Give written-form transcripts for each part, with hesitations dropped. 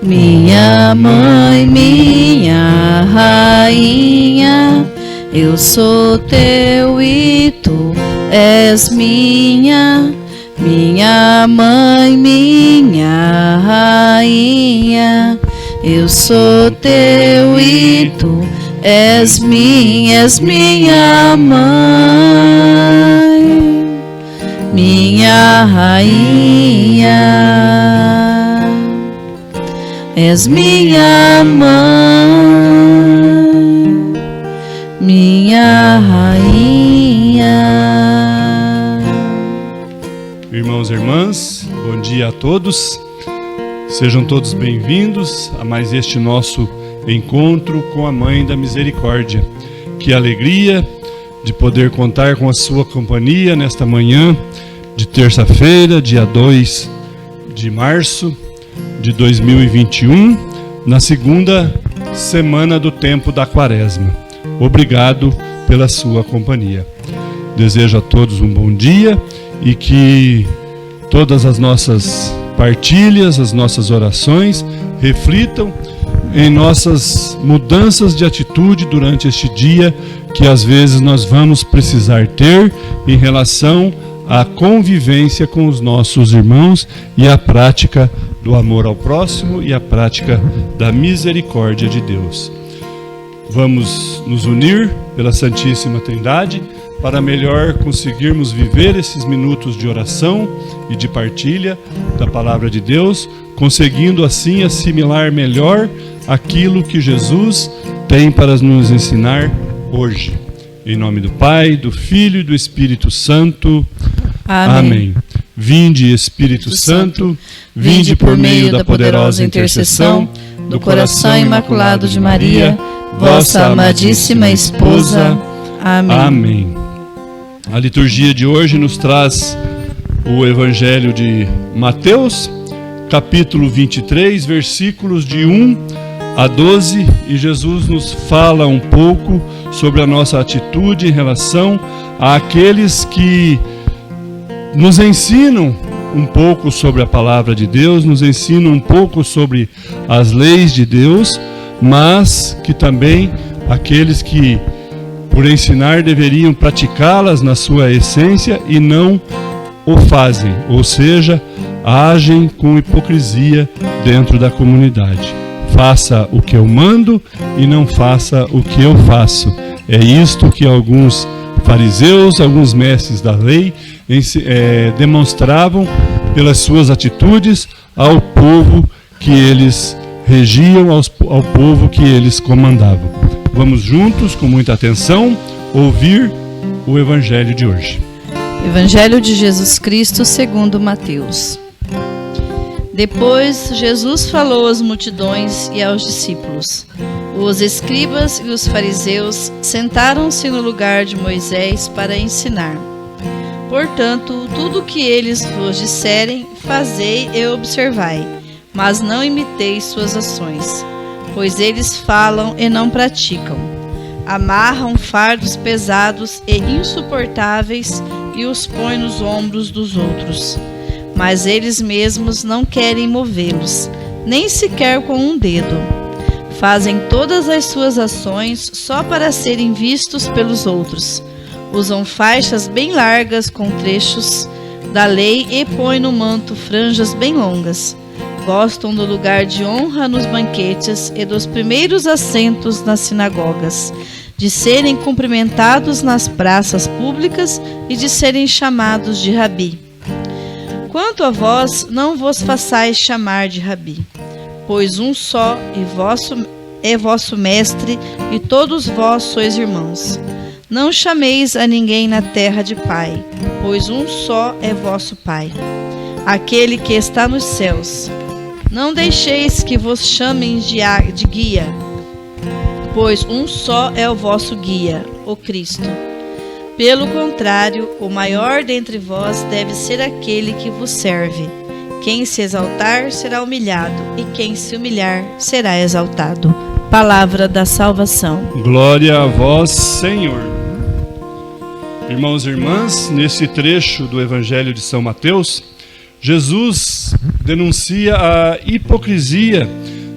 Minha mãe, minha rainha, eu sou teu e tu és minha. Minha mãe, minha rainha, eu sou teu e tu és minha mãe, minha rainha, és minha mãe, minha rainha. Irmãos e irmãs, bom dia a todos. Sejam todos bem-vindos a mais este nosso encontro com a Mãe da Misericórdia. Que alegria de poder contar com a sua companhia nesta manhã de terça-feira, dia 2 de março de 2021, na segunda semana do tempo da Quaresma. Obrigado pela sua companhia. Desejo a todos um bom dia e que todas as nossas partilhas, as nossas orações reflitam em nossas mudanças de atitude durante este dia que às vezes nós vamos precisar ter em relação à convivência com os nossos irmãos e à prática do amor ao próximo e à prática da misericórdia de Deus. Vamos nos unir pela Santíssima Trindade para melhor conseguirmos viver esses minutos de oração e de partilha da Palavra de Deus, conseguindo assim assimilar melhor aquilo que Jesus tem para nos ensinar hoje. Em nome do Pai, do Filho e do Espírito Santo. Amém. Vinde, Espírito Santo, vinde por meio da poderosa intercessão do coração imaculado de Maria, vossa amadíssima esposa. Amém. A liturgia de hoje nos traz o Evangelho de Mateus, capítulo 23, versículos de 1 a 12, e Jesus nos fala um pouco sobre a nossa atitude em relação àqueles que nos ensinam um pouco sobre a palavra de Deus, nos ensinam um pouco sobre as leis de Deus, mas que também aqueles que por ensinar deveriam praticá-las na sua essência e não o fazem, ou seja, agem com hipocrisia dentro da comunidade. Faça o que eu mando e não faça o que eu faço. É isto que alguns fariseus, alguns mestres da lei demonstravam pelas suas atitudes ao povo que eles regiam, ao povo que eles comandavam. Vamos juntos, com muita atenção, ouvir o Evangelho de hoje. Evangelho de Jesus Cristo segundo Mateus. Depois, Jesus falou às multidões e aos discípulos. Os escribas e os fariseus sentaram-se no lugar de Moisés para ensinar. Portanto, tudo o que eles vos disserem, fazei e observai, mas não imiteis suas ações, pois eles falam e não praticam. Amarram fardos pesados e insuportáveis e os põem nos ombros dos outros, mas eles mesmos não querem movê-los, nem sequer com um dedo. Fazem todas as suas ações só para serem vistos pelos outros. Usam faixas bem largas com trechos da lei e põem no manto franjas bem longas. Gostam do lugar de honra nos banquetes e dos primeiros assentos nas sinagogas, de serem cumprimentados nas praças públicas e de serem chamados de rabi. Quanto a vós, não vos façais chamar de rabi, pois um só é vosso mestre e todos vós sois irmãos. Não chameis a ninguém na terra de pai, pois um só é vosso Pai, aquele que está nos céus. Não deixeis que vos chamem de guia, pois um só é o vosso guia, o Cristo. Pelo contrário, o maior dentre vós deve ser aquele que vos serve. Quem se exaltar será humilhado, e quem se humilhar será exaltado. Palavra da salvação. Glória a vós, Senhor. Irmãos e irmãs, nesse trecho do Evangelho de São Mateus, Jesus denuncia a hipocrisia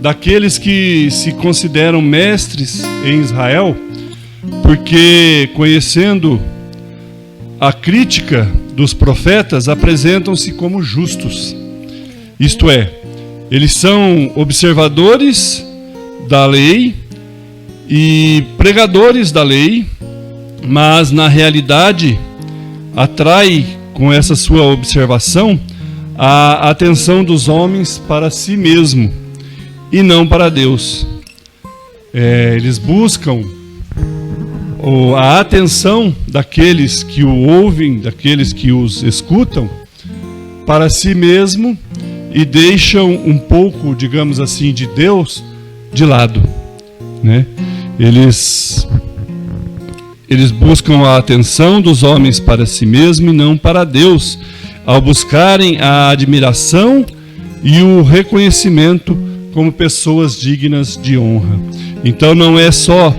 daqueles que se consideram mestres em Israel, porque, conhecendo a crítica dos profetas, apresentam-se como justos. Isto é, eles são observadores da lei e pregadores da lei, mas na realidade atrai com essa sua observação a atenção dos homens para si mesmo e não para Deus. Eles buscam a atenção daqueles que o ouvem, daqueles que os escutam, para si mesmo, e deixam um pouco, digamos assim, de Deus de lado, né? Eles buscam a atenção dos homens para si mesmo e não para Deus, ao buscarem a admiração e o reconhecimento como pessoas dignas de honra. Então não é só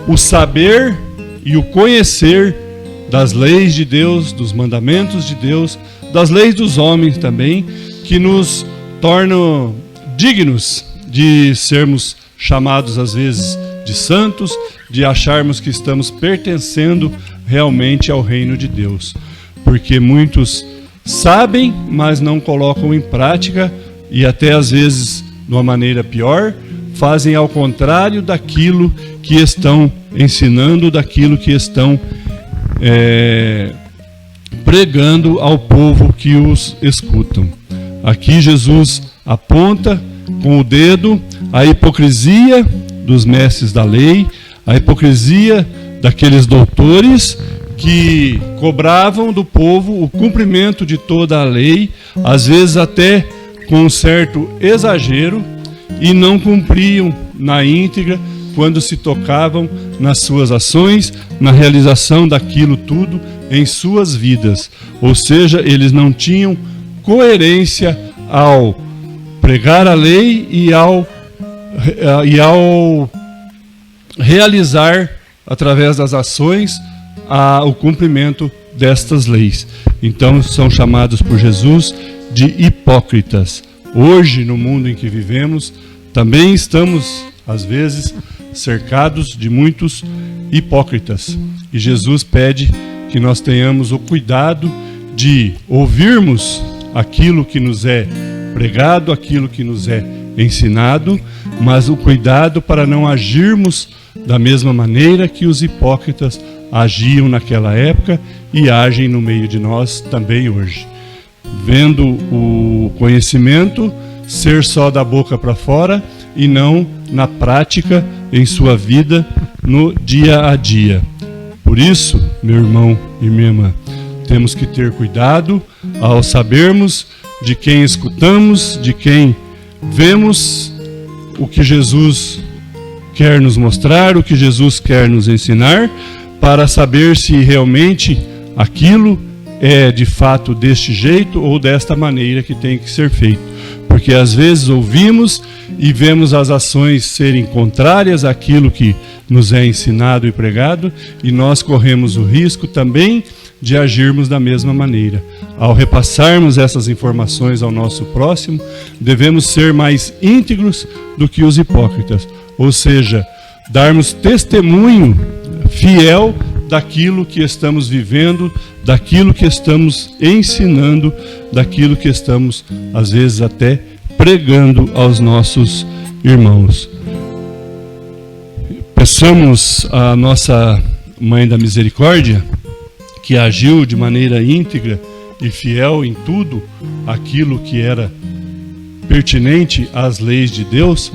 o saber e o conhecer das leis de Deus, dos mandamentos de Deus, das leis dos homens também, que nos tornam dignos de sermos chamados às vezes de santos, de acharmos que estamos pertencendo realmente ao reino de Deus. Porque muitos sabem, mas não colocam em prática, e até às vezes, de uma maneira pior, fazem ao contrário daquilo que estão ensinando, daquilo que estão pregando ao povo que os escutam. Aqui Jesus aponta com o dedo a hipocrisia dos mestres da lei, a hipocrisia daqueles doutores que cobravam do povo o cumprimento de toda a lei, às vezes até com um certo exagero, e não cumpriam na íntegra quando se tocavam nas suas ações, na realização daquilo tudo em suas vidas. Ou seja, eles não tinham coerência ao pregar a lei e ao realizar, através das ações, o cumprimento destas leis. Então são chamados por Jesus de hipócritas. Hoje, no mundo em que vivemos, também estamos, às vezes, cercados de muitos hipócritas. E Jesus pede que nós tenhamos o cuidado de ouvirmos aquilo que nos é pregado, aquilo que nos é ensinado, mas o cuidado para não agirmos da mesma maneira que os hipócritas agiam naquela época e agem no meio de nós também hoje. Vendo o conhecimento ser só da boca para fora e não na prática em sua vida no dia a dia. Por isso, meu irmão e minha irmã, temos que ter cuidado ao sabermos de quem escutamos, de quem vemos o que Jesus quer nos mostrar, o que Jesus quer nos ensinar, para saber se realmente aquilo é de fato deste jeito ou desta maneira que tem que ser feito. Porque às vezes ouvimos e vemos as ações serem contrárias àquilo que nos é ensinado e pregado, e nós corremos o risco também de agirmos da mesma maneira. Ao repassarmos essas informações ao nosso próximo, devemos ser mais íntegros do que os hipócritas, ou seja, darmos testemunho fiel daquilo que estamos vivendo, daquilo que estamos ensinando, daquilo que estamos, às vezes, até pregando aos nossos irmãos. Peçamos à nossa Mãe da Misericórdia, que agiu de maneira íntegra e fiel em tudo aquilo que era pertinente às leis de Deus,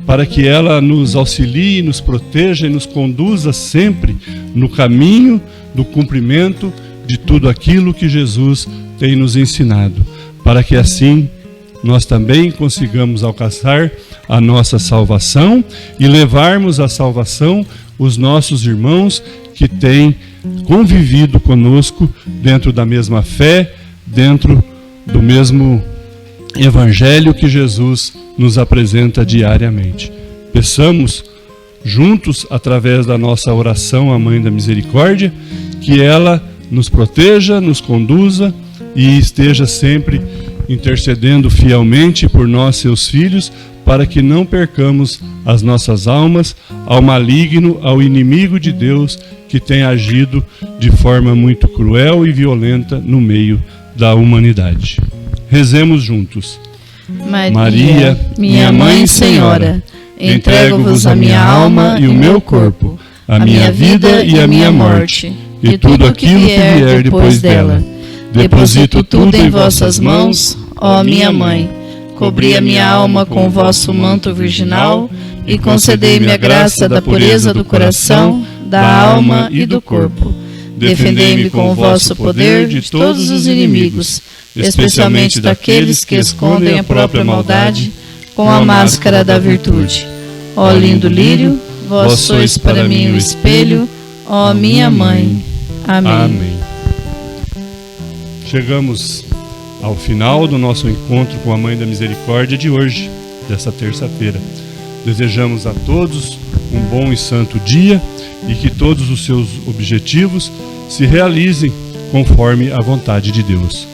para que ela nos auxilie, nos proteja e nos conduza sempre no caminho do cumprimento de tudo aquilo que Jesus tem nos ensinado, para que assim nós também consigamos alcançar a nossa salvação e levarmos à salvação os nossos irmãos que têm convivido conosco dentro da mesma fé, dentro do mesmo evangelho que Jesus nos apresenta diariamente. Peçamos juntos, através da nossa oração à Mãe da Misericórdia, que ela nos proteja, nos conduza e esteja sempre intercedendo fielmente por nós, seus filhos, para que não percamos as nossas almas ao maligno, ao inimigo de Deus que tem agido de forma muito cruel e violenta no meio da humanidade. Rezemos juntos. Maria, minha Mãe e Senhora, entrego-vos a minha alma e o meu corpo, a minha vida e a minha morte, e tudo aquilo que vier depois dela. Deposito tudo em vossas mãos, ó minha Mãe. Cobri a minha alma com o vosso manto virginal e concedei-me a graça da pureza do coração, da alma e do corpo. Defendei-me com o vosso poder de todos os inimigos, especialmente daqueles que escondem a própria maldade com a máscara da virtude. Ó lindo lírio, vós sois para mim o espelho, ó minha Mãe. Amém. Amém. Chegamos ao final do nosso encontro com a Mãe da Misericórdia de hoje, dessa terça-feira. Desejamos a todos um bom e santo dia e que todos os seus objetivos se realizem conforme a vontade de Deus.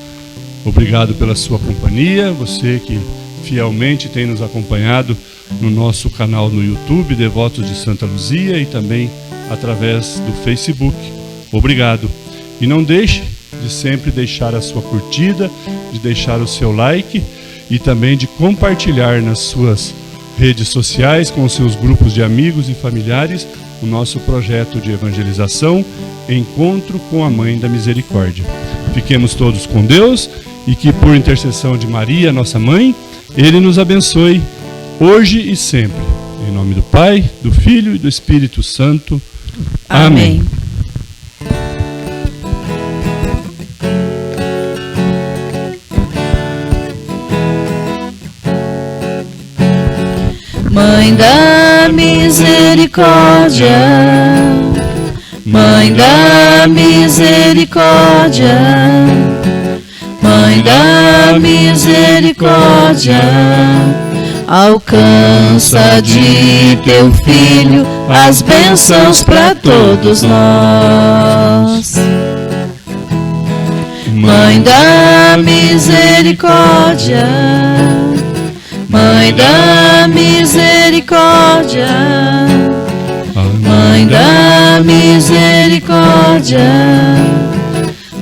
Obrigado pela sua companhia, você que fielmente tem nos acompanhado no nosso canal no YouTube, Devotos de Santa Luzia, e também através do Facebook. Obrigado. E não deixe de sempre deixar a sua curtida, de deixar o seu like e também de compartilhar nas suas redes sociais com os seus grupos de amigos e familiares o nosso projeto de evangelização, Encontro com a Mãe da Misericórdia. Fiquemos todos com Deus e que, por intercessão de Maria, nossa Mãe, Ele nos abençoe hoje e sempre. Em nome do Pai, do Filho e do Espírito Santo. Amém. Mãe da Misericórdia, Mãe da Misericórdia, Mãe da Misericórdia, alcança de teu Filho as bênçãos para todos nós. Mãe da Misericórdia, Mãe da Misericórdia, Mãe da Misericórdia,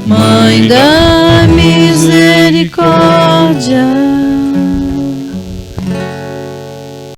Mãe da Misericórdia.